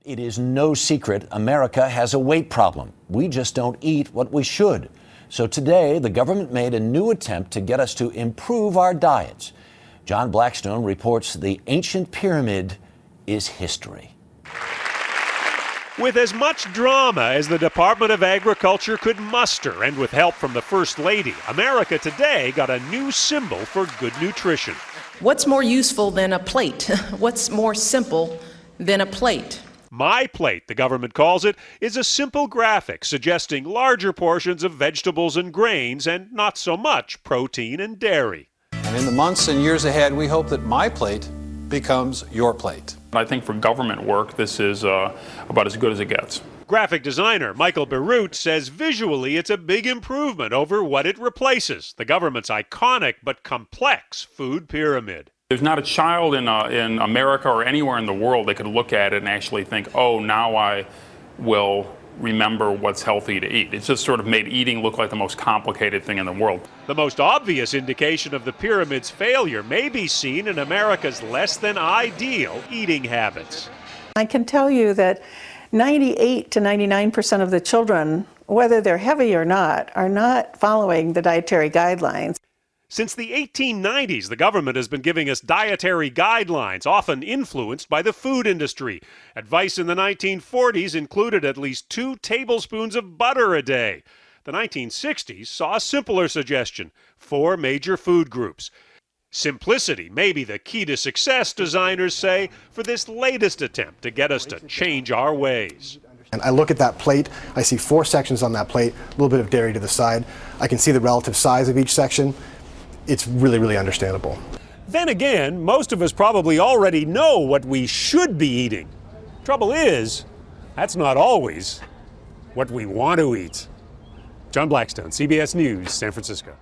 It is no secret America has a weight problem. We just don't eat what we should. So today, the government made a new attempt to get us to improve our diets. John Blackstone reports the ancient pyramid is history. With as much drama as the Department of Agriculture could muster, and with help from the First Lady, America today got a new symbol for good nutrition. What's more useful than a plate? What's more simple than a plate? My Plate, the government calls it, is a simple graphic suggesting larger portions of vegetables and grains and not so much protein and dairy. And in the months and years ahead, we hope that My Plate becomes your plate. I think for government work, this is about as good as it gets. Graphic designer Michael Beirut says visually it's a big improvement over what it replaces, the government's iconic but complex food pyramid. There's not a child in America or anywhere in the world that could look at it and actually think, oh, now I will remember what's healthy to eat. It's just sort of made eating look like the most complicated thing in the world. The most obvious indication of the pyramid's failure may be seen in America's less than ideal eating habits. I can tell you that 98 to 99% of the children, whether they're heavy or not, are not following the dietary guidelines. Since the 1890s, the government has been giving us dietary guidelines, often influenced by the food industry. Advice in the 1940s included at least 2 tablespoons of butter a day. The 1960s saw a simpler suggestion: 4 major food groups. Simplicity may be the key to success, designers say, for this latest attempt to get us to change our ways. And I look at that plate, I see 4 sections on that plate, a little bit of dairy to the side. I can see the relative size of each section. It's really, really understandable. Then again, most of us probably already know what we should be eating. Trouble is, that's not always what we want to eat. John Blackstone, CBS News, San Francisco.